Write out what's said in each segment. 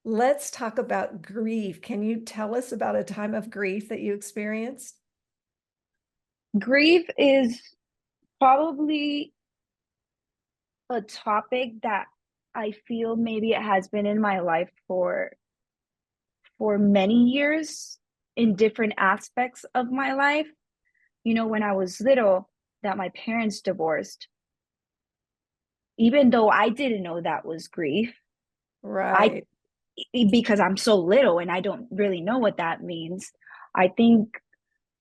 Let's talk about grief. Can you tell us about a time of grief that you experienced? Grief is probably a topic that I feel maybe it has been in my life for many years in different aspects of my life. When I was little, that my parents divorced, even though I didn't know that was grief, I Right. because I'm so little and I don't really know what that means. I think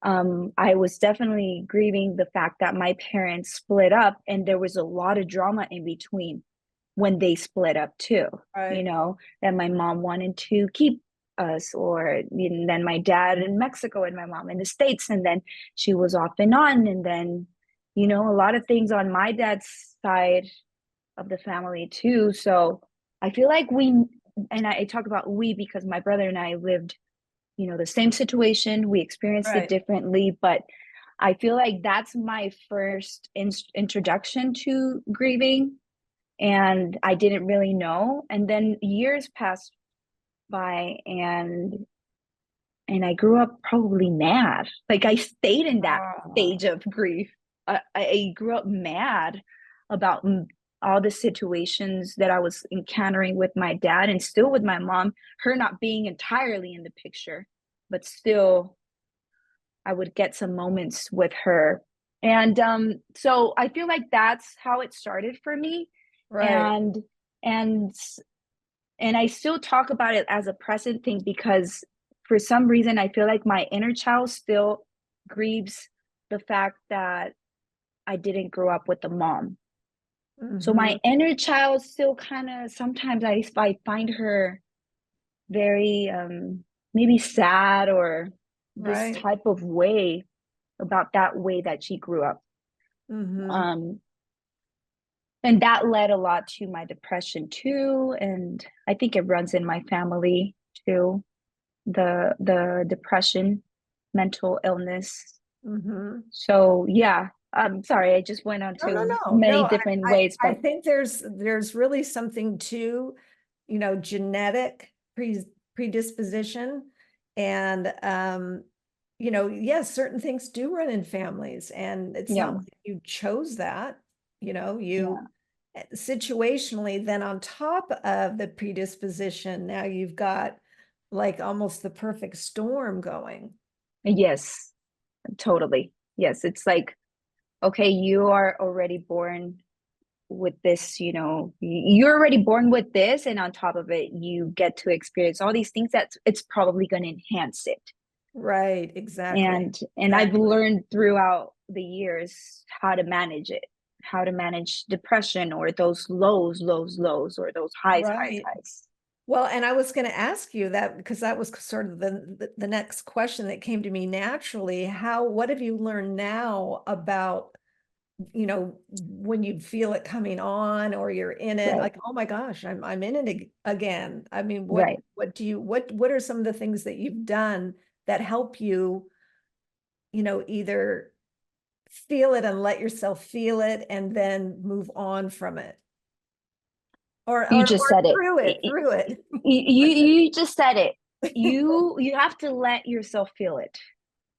I was definitely grieving the fact that my parents split up and there was a lot of drama in between when they split up too, Right. that my mom wanted to keep us, or then my dad in Mexico and my mom in the States, and then she was off and on. And then, a lot of things on my dad's side of the family too. So I feel like and I talk about we because my brother and I lived the same situation. We experienced it Right. differently, but I feel like that's my first introduction to grieving, and I didn't really know. And then years passed by, and I grew up probably mad. Like I stayed in that Ah, stage of grief. I grew up mad about all the situations that I was encountering with my dad and still with my mom, her not being entirely in the picture, but still I would get some moments with her. And so I feel like that's how it started for me. right. And and and I still talk about it as a present thing because for some reason I feel like my inner child still grieves the fact that I didn't grow up with a mom. So Hmm. my inner child still kind of sometimes I find her very maybe sad or this Right. type of way about that way that she grew up. Hmm. Um, and that led a lot to my depression too. And I think it runs in my family too. The depression, mental illness. Hmm. So yeah, I'm sorry, I just went on No, no, to no, many no. different I, ways, I but think there's really something to, genetic predisposition, and yes, certain things do run in families, and it's not yeah, like you chose that, yeah, you situationally, then on top of the predisposition, now you've got like almost the perfect storm going. yes, totally. Yes, it's like, okay, you are already born with this, you're already born with this, and on top of it, you get to experience all these things that it's probably going to enhance it. Right, exactly. And I've Exactly. learned throughout the years how to manage it, how to manage depression or those lows, or those Right. highs. Well, and I was going to ask you that because that was sort of the next question that came to me naturally. What have you learned now about, when you feel it coming on or you're in it, Right, like, oh my gosh, I'm in it again. I mean, right. what are some of the things that you've done that help you, either feel it and let yourself feel it and then move on from it, You just or said it. through it. You just said it. You have to let yourself feel it.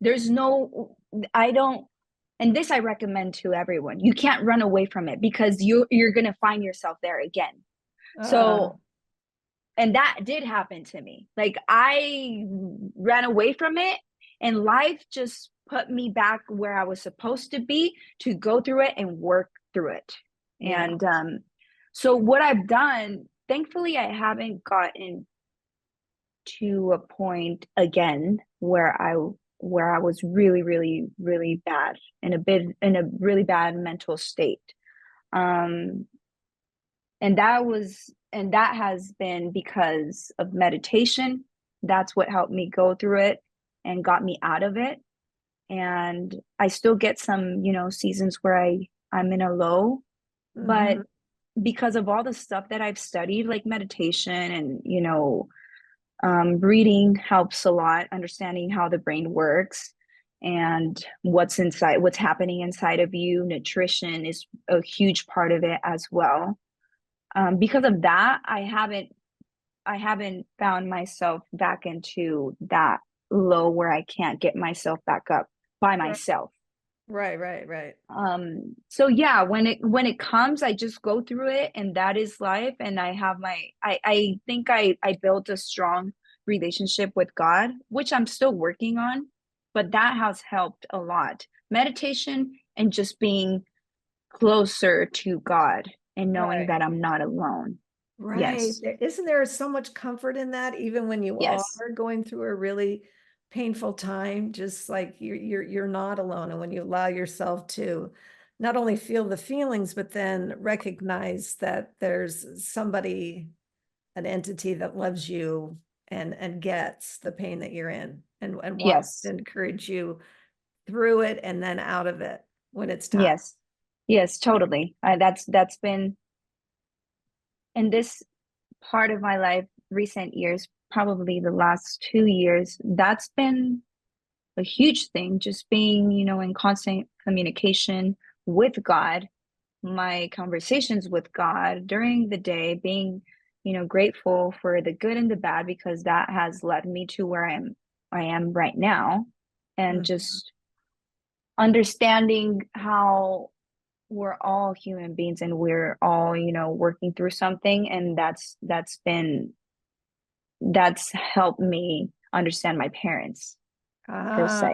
There's no, I don't, and this I recommend to everyone. You can't run away from it because you're gonna find yourself there again. Uh, So, and that did happen to me. Like I ran away from it, and life just put me back where I was supposed to be to go through it and work through it. yeah. And so what I've done, thankfully, I haven't gotten to a point again where I was really, really, really bad in a really bad mental state. Um, and that has been because of meditation. That's what helped me go through it and got me out of it. And I still get some, seasons where I'm in a low, but Hmm. because of all the stuff that I've studied, like meditation and, reading helps a lot, understanding how the brain works and what's happening inside of you. Nutrition is a huge part of it as well. Because of that, I haven't I haven't found myself back into that low where I can't get myself back up by Right, myself. right, right, right. So yeah, when it comes, I just go through it, and that is life. And I have I think I built a strong relationship with God, which I'm still working on, but that has helped a lot. Meditation and just being closer to God and knowing Right. that I'm not alone. Right. Yes. Isn't there so much comfort in that, even when you are Yes. going through a really painful time, just like you're not alone. And when you allow yourself to not only feel the feelings, but then recognize that there's somebody, an entity that loves you and gets the pain that you're in and wants to Yes. encourage you through it and then out of it when it's time. Yes. Yes, totally. That's been in this part of my life, recent years, probably the last 2 years, that's been a huge thing. Just being, in constant communication with God, my conversations with God during the day, being, grateful for the good and the bad, because that has led me to where I am right now. And Mhm. just understanding how we're all human beings and we're all, working through something. And that's helped me understand my parents, per se.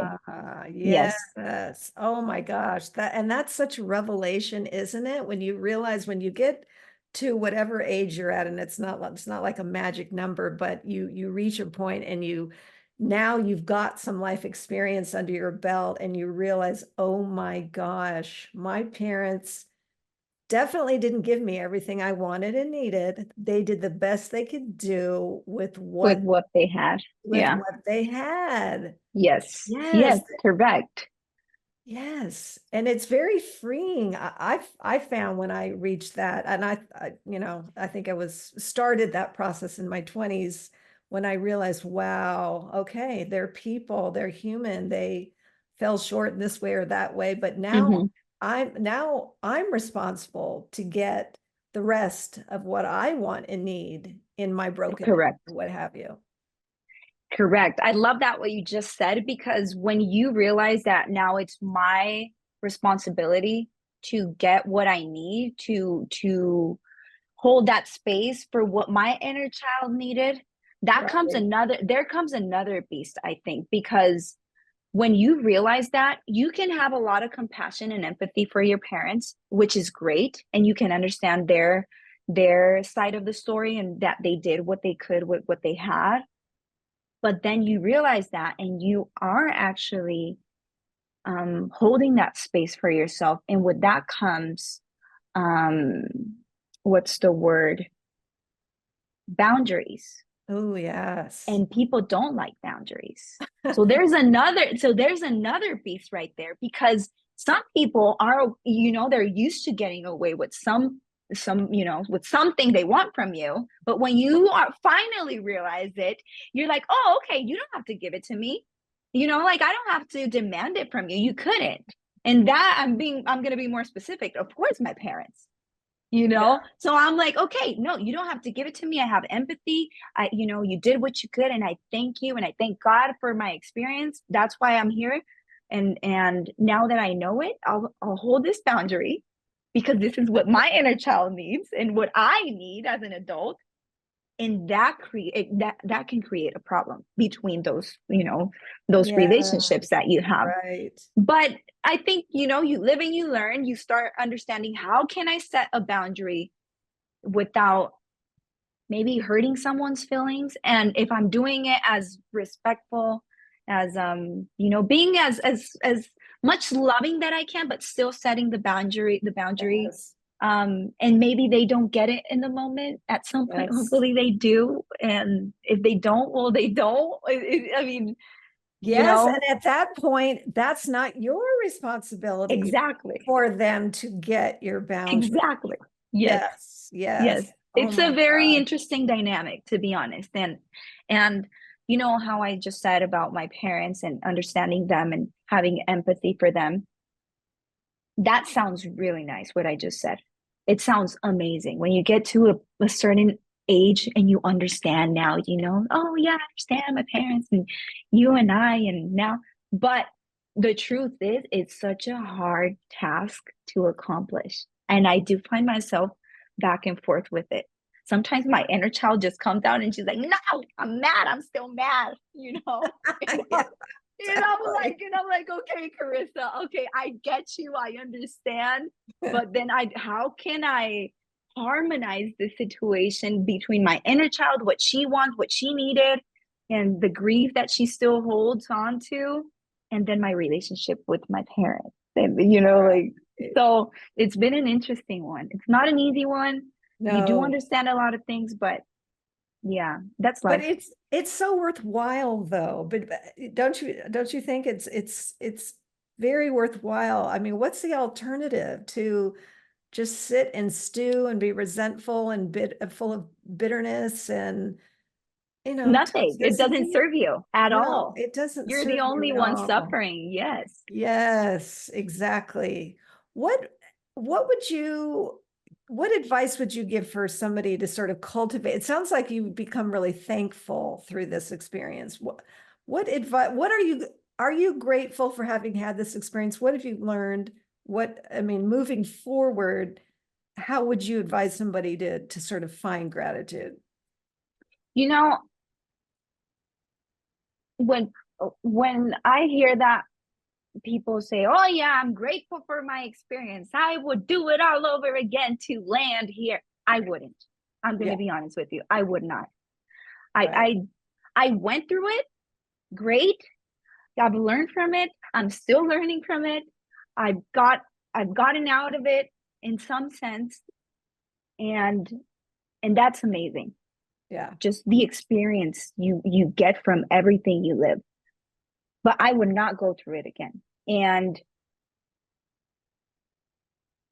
Yes. Yes. Oh my gosh. That's such a revelation, isn't it? When you realize when you get to whatever age you're at, and it's not like a magic number, but you reach a point and now you've got some life experience under your belt and you realize, oh my gosh, my parents definitely didn't give me everything I wanted and needed. They did the best they could do with With what what they had. with Yeah. what they had. Yes. Yes, Yes, correct. yes, and it's very freeing. I found when I reached that, and I think I was started that process in my 20s when I realized, wow, okay, they're people, they're human, they fell short in this way or that way, but Hmm. now I'm responsible to get the rest of what I want and need in my brokenness, Correct. what have you. Correct. I love that what you just said, because when you realize that now it's my responsibility to get what I need to hold that space for what my inner child needed, Right. there comes another beast, I think, because when you realize that, you can have a lot of compassion and empathy for your parents, which is great, and you can understand their side of the story and that they did what they could with what they had. But then you realize that, and you are actually holding that space for yourself. And with that comes, um, what's the word? Boundaries. Oh, yes. And people don't like boundaries. So there's another piece right there, because some people are, they're used to getting away with with something they want from you. But when you are finally realize it, you're like, oh, okay, you don't have to give it to me. Like, I don't have to demand it from you. You couldn't. And that I'm going to be more specific. Of course, my parents, Yeah. so I'm like, okay, no, you don't have to give it to me. I have empathy. You did what you could, and I thank you, and I thank God for my experience. That's why I'm here. And now that I know it, I'll hold this boundary, because this is what my inner child needs and what I need as an adult. And that can create a problem between those relationships Yes. that you have. Right. But I think, you live and you learn. You start understanding, how can I set a boundary without maybe hurting someone's feelings? And if I'm doing it as respectful, as being as much loving that I can, but still setting the boundary. Yes. And maybe they don't get it in the moment. At some point, Yes. hopefully they do. And if they don't, well, they don't. I mean, you Yes. And know, at that point, that's not your responsibility exactly. for them to get your boundary. Exactly. Yes. Yes. Yes. Yes. Oh It's a my very gosh. interesting dynamic, to be honest. And how I just said about my parents and understanding them and having empathy for them. That sounds really nice, what I just said. It sounds amazing. When you get to a certain age and you understand now, oh yeah, I understand my parents and you and I, and now, but the truth is, it's such a hard task to accomplish. And I do find myself back and forth with it. Sometimes my inner child just comes out and she's like, no, I'm mad. I'm still mad, And Yeah, I'm exactly. like, okay, Carissa, okay, I get you, I understand. But then how can I harmonize the situation between my inner child, what she wants, what she needed, and the grief that she still holds on to, and then my relationship with my parents. And, like, Right. so it's been an interesting one. It's not an easy one. You do No, understand a lot of things, but yeah, that's but life. it's so worthwhile though. But don't you think it's very worthwhile? I mean, what's the alternative to just sit and stew and be resentful and full of bitterness and Nothing. It doesn't toxicity? serve you at No, all. it doesn't You're the serve you only at one all. suffering. Yes. Yes, exactly. What what would you what advice would you give for somebody to sort of cultivate? It sounds like you've become really thankful through this experience. What advice what are you grateful for having had this experience? What have you learned? I mean, moving forward, how would you advise somebody to sort of find gratitude? You know, when when I hear that people say, "Oh yeah, I'm grateful for my experience. I would do it all over again to land here." I wouldn't. I'm going Yeah, to be honest with you. I would not. I right. I I went through it. Great. I've learned from it. I'm still learning from it. I've got I've gotten out of it in some sense, and that's amazing. Yeah. Just the experience you get from everything you live. But I would not go through it again. And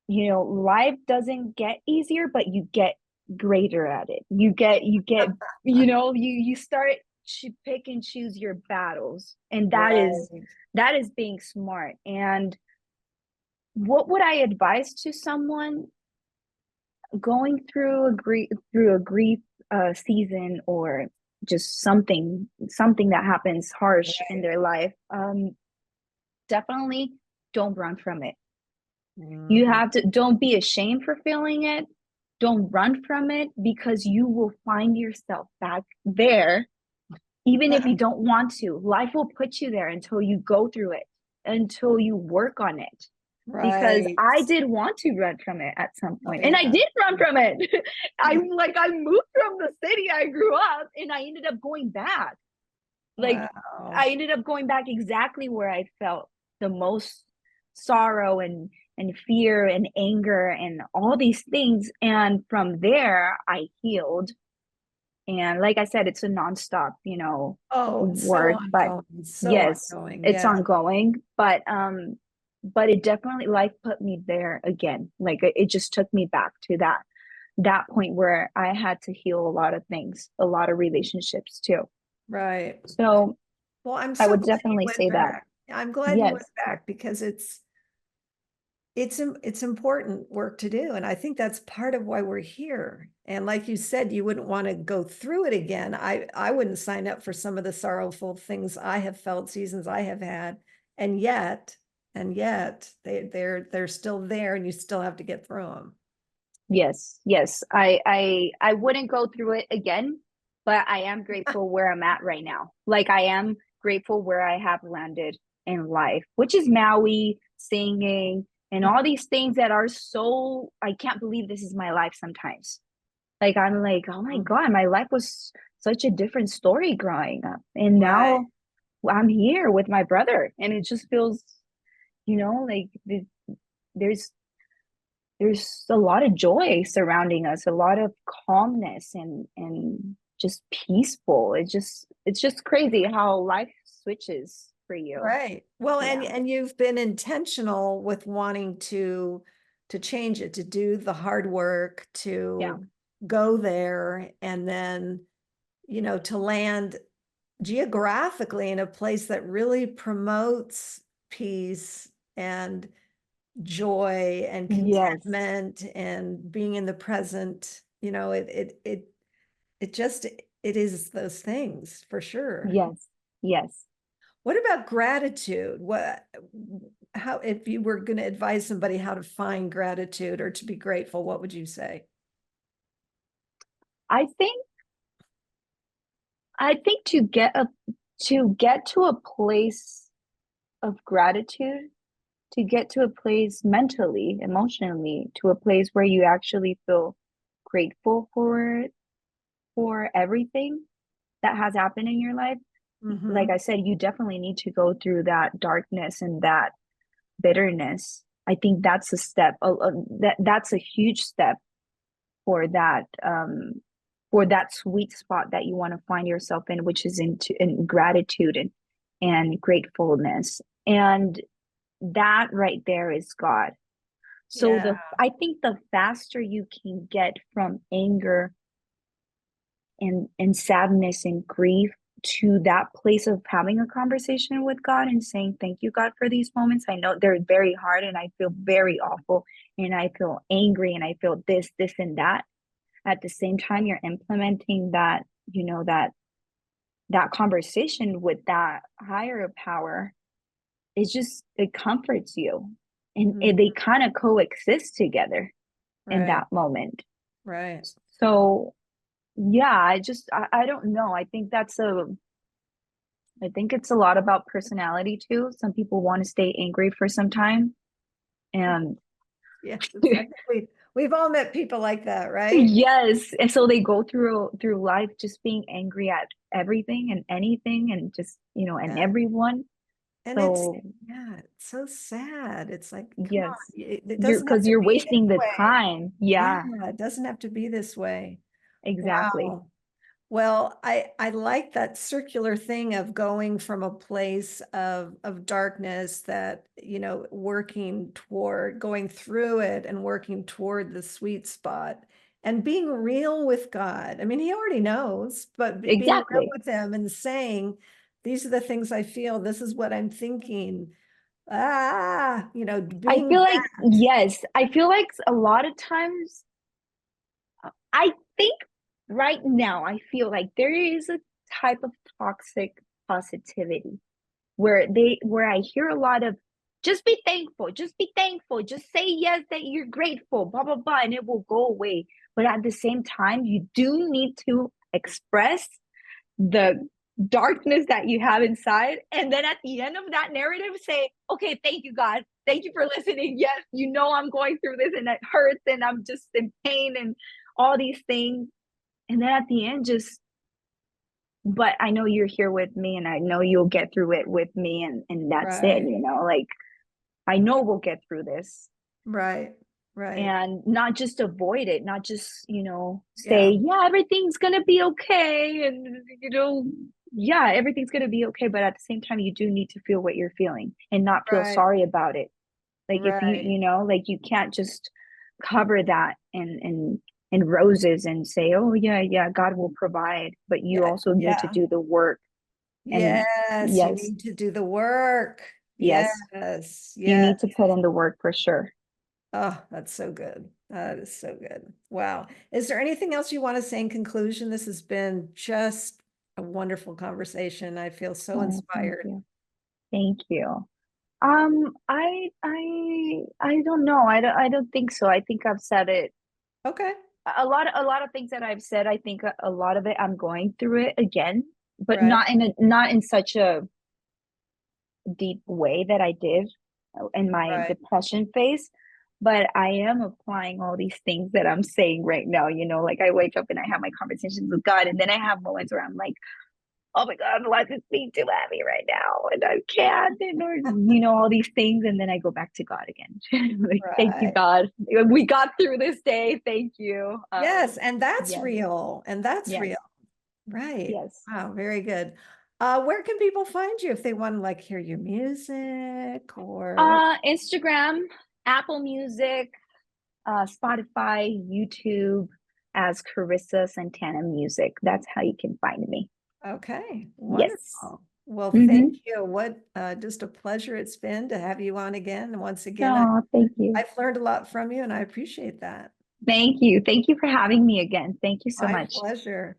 life doesn't get easier, but you get greater at it. You start to pick and choose your battles, and Right. that is being smart. And what would I advise to someone going through a grief season, or just something that happens harsh in Right. their life? Definitely don't run from it. You Mhm. have to Don't be ashamed for feeling it. Don't run from it, because you will find yourself back there, even if you don't want to. Life will put you there until you go through it, until you work on it. Because Right. I did want to run from it at some Oh, point, and I yeah. did run from it. I moved from the city I grew up, and I ended up going back. Like, Wow. I ended up going back exactly where I felt the most sorrow and fear and anger and all these things. And from there, I healed. And like I said, it's a nonstop, Oh, it's so work. But ongoing, so yes, ongoing. it's Yeah. ongoing. But it definitely, life put me there again. Like, it just took me back to that point where I had to heal a lot of things, a lot of relationships too. Right. So Well, I'm I so would glad you definitely went say that. back. I'm glad you went Yes. back because it's important work to do. And I think that's part of why we're here. And like you said, you wouldn't want to go through it again. I wouldn't sign up for some of the sorrowful things I have felt, seasons I have had. And yet, they're still there and you still have to get through them. Yes. Yes. I wouldn't go through it again, but I am grateful where I'm at right now. Like, I am grateful where I have landed in life, which is Maui, singing, and all these things that are so, I can't believe this is my life sometimes. Like, I'm like, oh my God, my life was such a different story growing up. And Right. now I'm here with my brother, and it just feels, like there's there's a lot of joy surrounding us, a lot of calmness, and just peaceful. It's just crazy how life switches for you. Right. Well, Yeah. and you've been intentional with wanting to change it, to do the hard work, Yeah. to go there, and then, to land geographically in a place that really promotes peace and joy and Yes. contentment and being in the present. it just, it is those things for sure. Yes, yes. What about gratitude? How, if you were going to advise somebody how to find gratitude or to be grateful, what would you say? I think I think to get to a place of gratitude, to get to a place mentally, emotionally, to a place where you actually feel grateful for everything that has happened in your life. Like Mm-hmm. I said, you definitely need to go through that darkness and that bitterness. I think that's a step. That's a huge step for that sweet spot that you want to find yourself in, which is in gratitude and gratefulness. And that right there is God. So Yeah. the I think the faster you can get from anger and sadness and grief to that place of having a conversation with God and saying, thank you, God, for these moments. I know they're very hard and I feel very awful and I feel angry and I feel this, and that. At the same time, you're implementing that, that conversation with that higher power. It comforts you. And Mhm. they kind of coexist together in Right. that moment. Right. So yeah, I don't know. I think it's a lot about personality too. Some people want to stay angry for some time. And Yes. I think we've all met people like that, right? yes. And so they go through life just being angry at everything and anything and just, and Yeah. everyone. And it's, So yeah, it's so sad. It's like, come on, yes. it You're doesn't have because to you're be this wasting the way. time. Yeah, Yeah, it doesn't have to be this way. exactly. Wow. Well, I like that circular thing of going from a place of darkness that, working toward going through it and working toward the sweet spot and being real with God. I mean, he already knows, but being real Exactly. with him and saying, these are the things I feel, this is what I'm thinking. I Being feel like, that. yes, I feel like a lot of times, I think right now, I feel like there is a type of toxic positivity where I hear a lot of just be thankful, just say yes that you're grateful, blah blah blah, and it will go away. But at the same time, you do need to express the darkness that you have inside. And then at the end of that narrative, say, okay, thank you, God. Thank you for listening. Yes, I'm going through this and it hurts and I'm just in pain and all these things. And then at the end, but I know you're here with me and I know you'll get through it with me and that's it, Right, like I know we'll get through this. right, right. And not just avoid it, not just, say, Yeah, yeah, everything's gonna be okay. And, yeah, everything's gonna be okay. But at the same time, you do need to feel what you're feeling and not feel right, sorry about it. Like if right. like you can't just cover that in roses and say, oh yeah, yeah, God will provide. But you Yeah, also need to yeah. do the work. And Yes, you yes, need to do the work. yes, Yes, you yes. need to put in the work for sure. Oh, that's so good. That is so good. Wow. Is there anything else you want to say in conclusion? This has been just a wonderful conversation. I feel so Oh, thank inspired. you. Thank you. I don't know. I don't think so. I think I've said it. Okay. A lot of things that I've said, I think a lot of it I'm going through it again, but Right, not in such a deep way that I did in my right, depression phase. But I am applying all these things that I'm saying right now, like I wake up and I have my conversations with God, and then I have moments where I'm like, oh my God, life is being too heavy right now and I can't, and or all these things. And then I go back to God again. Like, thank you, right. God. We got through this day. Thank you. Yes, and that's Yes, real. And that's yes, real. Right. yes. Wow, very good. Where can people find you if they want to like hear your music or Instagram, Apple Music, Spotify, YouTube as Carissa Santana Music. That's how you can find me. okay, Yes. wonderful. Well, thank Mm-hmm. you. What just a pleasure it's been to have you on again. And once again, Oh, thank you. I've learned a lot from you and I appreciate that. Thank you. Thank you for having me again. Thank you so My much. pleasure.